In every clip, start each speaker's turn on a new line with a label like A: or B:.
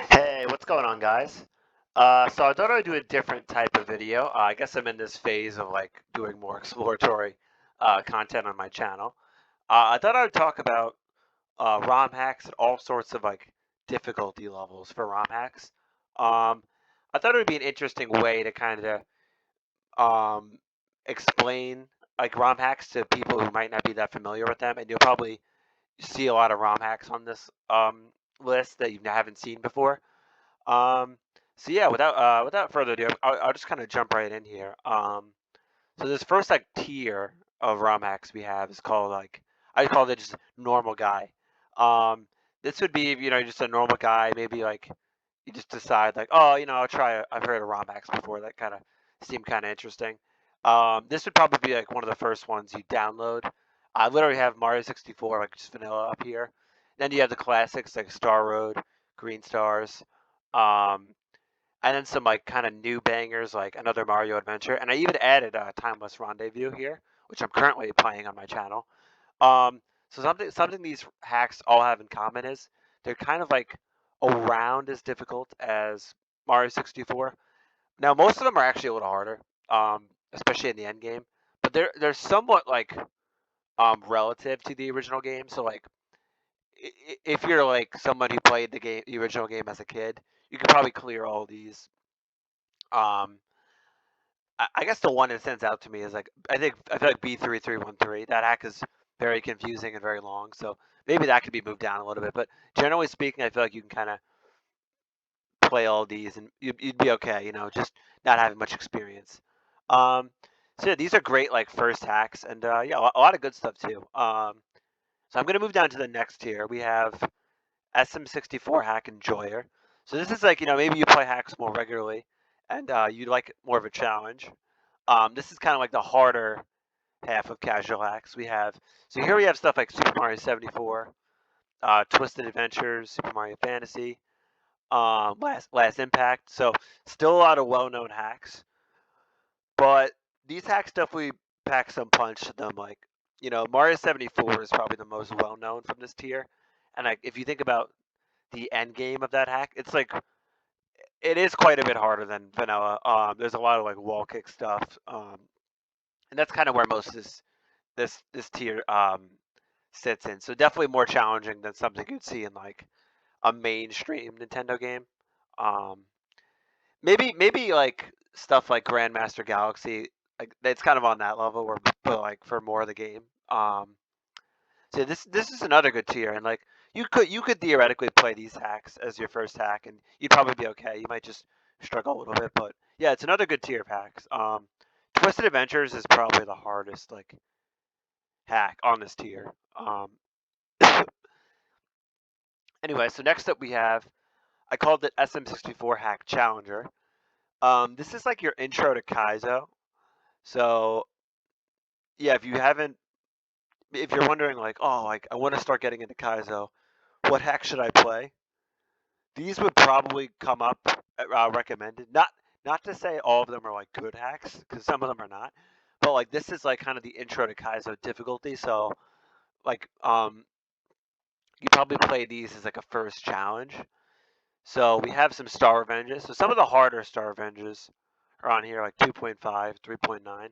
A: Hey, what's going on, guys? So I thought I'd do a different type of video. I guess I'm in this phase of like doing more exploratory content on my channel. I thought I would talk about ROM hacks and all sorts of like difficulty levels for ROM hacks. Um, I thought it would be an interesting way to kind of um, explain like ROM hacks to people who might not be that familiar with them, and you'll probably see a lot of ROM hacks on this list that you haven't seen before. Um, so yeah, without further ado, I'll just kind of jump right in here. So this first like tier of ROM hacks we have is called like I call it just normal guy. Um, this would be just a normal guy, maybe like you just decide like, oh, I'll try. I've heard of ROM hacks before that kind of seem kind of interesting. This would probably be like one of the first ones you download. I literally have Mario 64 like just vanilla up here. Then you have the classics like Star Road, Green Stars, um, and then some like kind of new bangers like another Mario Adventure. And I even added a Timeless Rendezvous here, which I'm currently playing on my channel. Um, so something these hacks all have in common is they're kind of like around as difficult as Mario 64. Now most of them are actually a little harder, especially in the end game. But they're somewhat like relative to the original game. So like if you're like someone who played the original game as a kid, you could probably clear all these. Um, I guess the one that stands out to me is like I feel like B3313. That hack is very confusing and very long, so maybe that could be moved down a little bit. But generally speaking, I feel like you can kind of play all these and you'd be okay. Just not having much experience. Um, so yeah, these are great like first hacks, and yeah, a lot of good stuff too. So I'm gonna move down to the next tier. We have SM64 hack enjoyer. So this is like maybe you play hacks more regularly, and you like more of a challenge. This is kind of like the harder half of casual hacks. So here we have stuff like Super Mario 74, Twisted Adventures, Super Mario Fantasy, Last Impact. So still a lot of well-known hacks, but these hacks definitely pack some punch to them. Like Mario 74 is probably the most well-known from this tier, and like if you think about the end game of that hack, it's like it is quite a bit harder than vanilla. There's a lot of like wall kick stuff, and that's kind of where most of this tier sits in. So definitely more challenging than something you'd see in like a mainstream Nintendo game. Um, maybe like stuff like Grandmaster Galaxy, like it's kind of on that level, where but like for more of the game. So this is another good tier, and like you could theoretically play these hacks as your first hack, and you'd probably be okay. You might just struggle a little bit, but yeah, it's another good tier of hacks. Twisted Adventures is probably the hardest like hack on this tier. Anyway, so next up we have I called it SM64 Hack Challenger. This is like your intro to Kaizo. So yeah, if you're wondering like, oh, like I want to start getting into Kaizo, what hack should I play? These would probably come up recommended. Not to say all of them are like good hacks, because some of them are not. But like this is like kind of the intro to Kaizo difficulty. So like you probably play these as like a first challenge. So we have some Star Revenges. So some of the harder Star Revenges are on here, like 2.5, 3.9. Oh,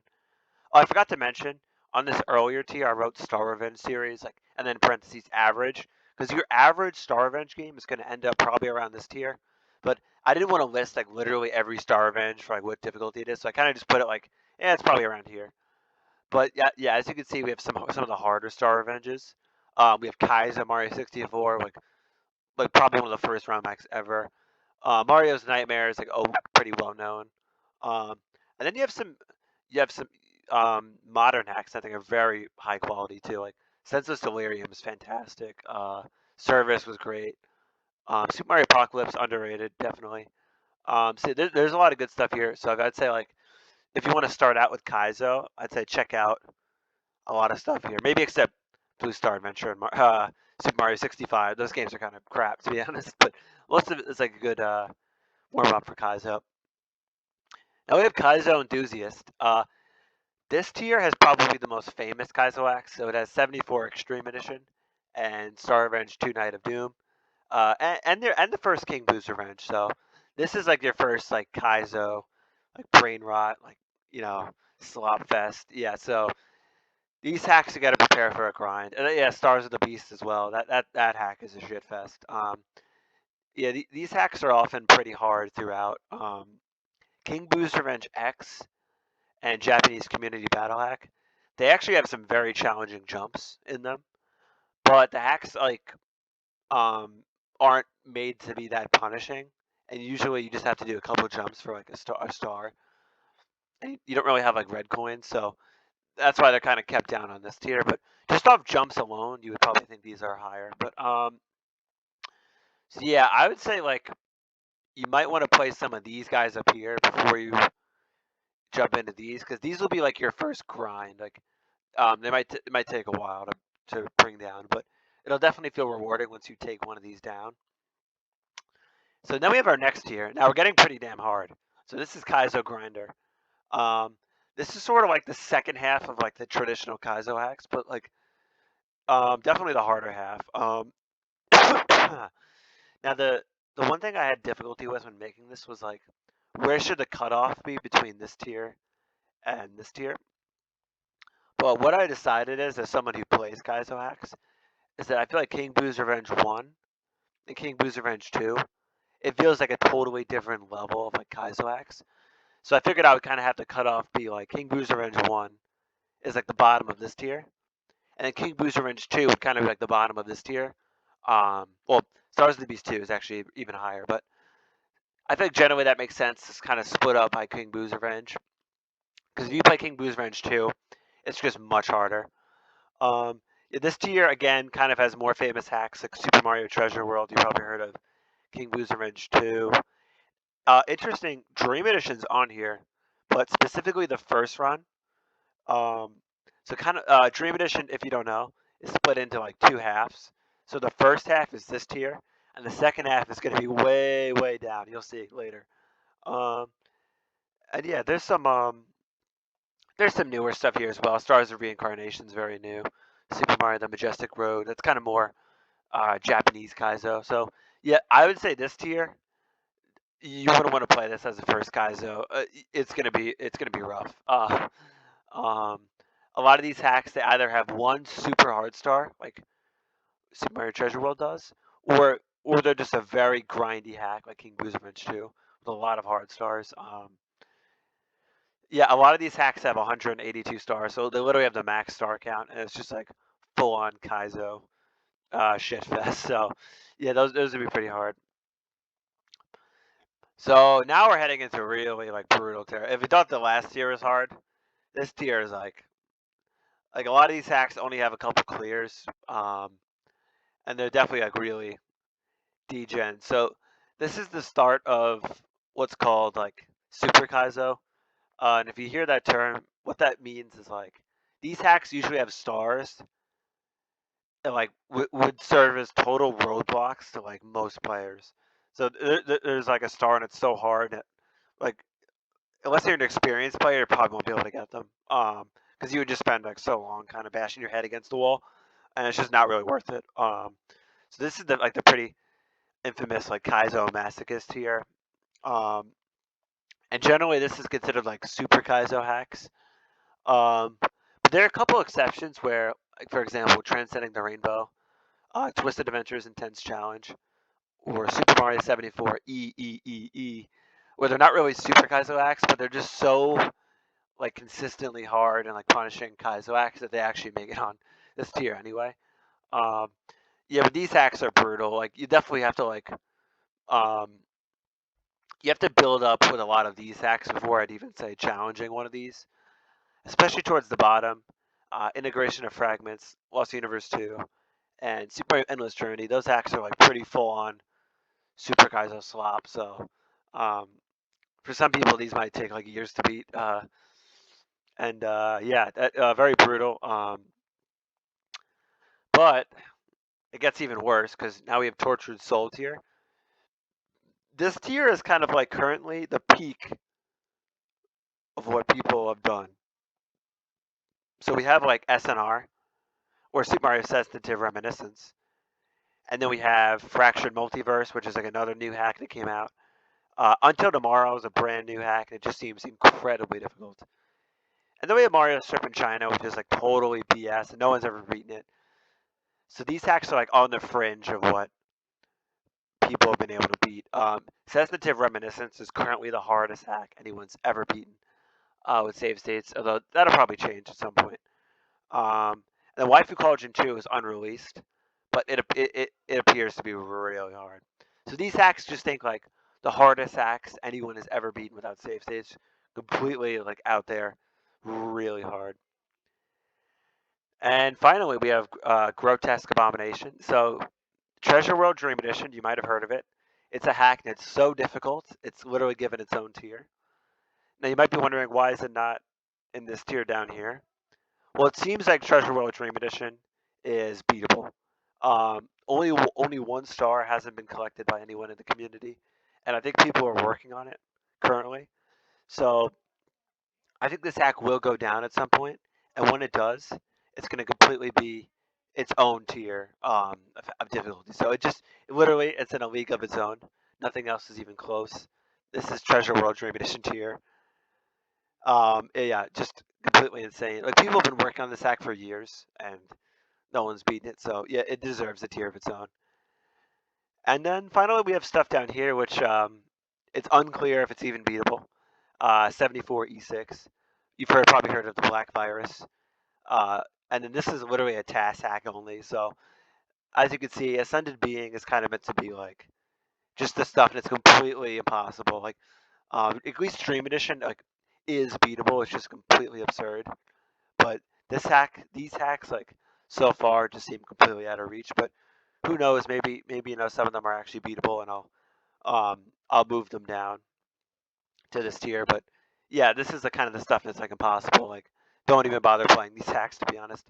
A: I forgot to mention on this earlier tier, I wrote Star Revenge series, like, and then parentheses average, because your average Star Revenge game is going to end up probably around this tier. But I didn't want to list like literally every Star Revenge for like what difficulty it is, so I kind of just put it like, yeah, it's probably around here. But yeah, as you can see, we have some of the harder Star Revenges. We have Kaizo Mario 64, like probably one of the first round max ever. Mario's Nightmare is like pretty well known. Um, and then you have some modern hacks I think are very high quality too. Like Senseless Delirium is fantastic. Service was great. Super Mario Apocalypse underrated definitely. So there's a lot of good stuff here. So I'd say like if you want to start out with Kaizo, I'd say check out a lot of stuff here. Maybe except Blue Star Adventure and Super Mario 65. Those games are kind of crap to be honest, but most of it is like a good warm up for Kaizo. Now we have Kaizo Enthusiast. This tier has probably the most famous Kaizo acts. So it has 74 Extreme Edition and Star Revenge 2 Night of Doom. and the first King Boo's Revenge. So this is like your first like Kaizo, like brain rot, like you know slop fest. Yeah. So these hacks you got to prepare for a grind. And yeah, Stars of the Beast as well. That hack is a shit fest. Yeah, these hacks are often pretty hard throughout. King Boo's Revenge X and Japanese Community Battle Hack, they actually have some very challenging jumps in them. But the hacks like um, aren't made to be that punishing, and usually you just have to do a couple jumps for like a star, and you don't really have like red coins, so that's why they're kind of kept down on this tier. But just off jumps alone, you would probably think these are higher. But so yeah, I would say like you might want to play some of these guys up here before you jump into these, because these will be like your first grind. Like it might take a while to bring down, but it'll definitely feel rewarding once you take one of these down. So then we have our next tier. Now we're getting pretty damn hard. So this is Kaizo Grinder. Um, this is sort of like the second half of like the traditional Kaizo hacks, but like definitely the harder half. Now the one thing I had difficulty with when making this was like, where should the cutoff be between this tier and this tier? But what I decided is, as someone who plays Kaizo hacks, is that I feel like King Boo's Revenge 1 and King Boo's Revenge 2, it feels like a totally different level of like Kaizo hacks. So I figured I would kind of have to cut off, be like King Boo's Revenge 1 is like the bottom of this tier, and then King Boo's Revenge 2 would kind of be like the bottom of this tier. Well, Stars of the Beast 2 is actually even higher, but I think generally that makes sense. It's kind of split up by King Boo's Revenge, because if you play King Boo's Revenge 2, it's just much harder. Yeah, this tier again kind of has more famous hacks like Super Mario Treasure World. You probably heard of King Boo's Revenge 2. Interesting, Dream Edition's on here, but specifically the first run. Um, so kind of Dream Edition, if you don't know, is split into like two halves. So the first half is this tier, and the second half is going to be way, way down. You'll see later. Um, and yeah, there's some newer stuff here as well. Stars of Reincarnation is very new. Super Mario: The Majestic Road. That's kind of more Japanese Kaizo. So yeah, I would say this tier you wouldn't want to play this as a first Kaizo. It's gonna be rough. Um, a lot of these hacks they either have one super hard star like Super Mario Treasure World does, or they're just a very grindy hack like King Boo's Revenge 2 with a lot of hard stars. Yeah, a lot of these hacks have 182 stars, so they literally have the max star count, and it's just like full on Kaizo shit fest. So yeah, those would be pretty hard. So now we're heading into really like brutal tier. If you thought the last tier was hard, this tier is like a lot of these hacks only have a couple clears, and they're definitely like really degen. So this is the start of what's called like Super Kaizo. And if you hear that term, what that means is like these hacks usually have stars that like would serve as total roadblocks to like most players. So there's like a star and it's so hard that like unless you're an experienced player, you probably won't be able to get them. Because you would just spend like so long kind of bashing your head against the wall, and it's just not really worth it. So this is the pretty infamous like Kaizo masochist here. Um, and generally this is considered like super Kaizo hacks. But there are a couple exceptions where, like for example, Transcending the Rainbow, Twisted Adventures Intense Challenge, or Super Mario 74 E, where they're not really super Kaizo hacks, but they're just so like consistently hard and like punishing Kaizo hacks that they actually make it on this tier anyway. Um, yeah, but these hacks are brutal. Like you definitely have to um, you have to build up with a lot of these hacks before I'd even say challenging one of these, especially towards the bottom. Integration of Fragments, Lost Universe 2, and Super Mario Endless Journey. Those hacks are like pretty full on Super Kaizo slop. So um, for some people, these might take like years to beat. And yeah, very brutal. But it gets even worse because now we have Tortured Soul tier. This tier is kind of like currently the peak of what people have done. So we have like SNR or Super Mario Sensitive Reminiscence, And then we have Fractured Multiverse, which is like another new hack that came out. Until Tomorrow is a brand new hack, and it just seems incredibly difficult. And then we have Mario Strip in China, which is like totally BS, and no one's ever beaten it. So these hacks are like on the fringe of what people have been able to beat. Sensitive Reminiscence is currently the hardest hack anyone's ever beaten with save states, although that'll probably change at some point. And the Waifu Collagen 2 is unreleased, but it appears to be really hard. So these hacks just think like the hardest hacks anyone has ever beaten without save states, completely like out there, really hard. And finally, we have Grotesque Abomination. So Treasure World Dream Edition, you might have heard of it. It's a hack that's so difficult, it's literally given its own tier. Now you might be wondering why is it not in this tier down here? Well, it seems like Treasure World Dream Edition is beatable. Only 1 star hasn't been collected by anyone in the community, and I think people are working on it currently. So I think this hack will go down at some point, and when it does, it's going to completely be its own tier of difficulty. So literally it's in a league of its own. Nothing else is even close. This is Treasure World Dream Edition tier. Yeah, just completely insane. Like people have been working on this hack for years, and no one's beaten it. So yeah, it deserves a tier of its own. And then finally, we have stuff down here, which it's unclear if it's even beatable. 74 E6. You've probably heard of the Black Virus. And then this is literally a TAS hack only. So as you can see, Ascended Being is kind of meant to be like just the stuff that's completely impossible. Like at least Dream Edition like is beatable. It's just completely absurd. But these hacks, like so far, just seem completely out of reach. But who knows? Maybe some of them are actually beatable, and I'll move them down to this tier. But yeah, this is the kind of the stuff that's like impossible. Like don't even bother playing these hacks to be honest.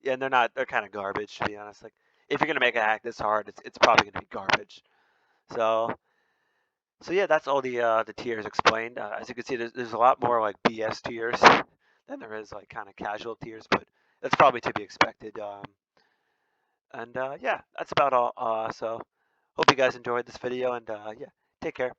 A: Yeah, and they're kind of garbage to be honest. Like if you're gonna make a hack this hard, it's probably gonna be garbage. So so yeah, that's all the tiers explained. As you can see, there's a lot more like BS tiers than there is like kind of casual tiers, but that's probably to be expected. And yeah, that's about all. So hope you guys enjoyed this video, and yeah, take care.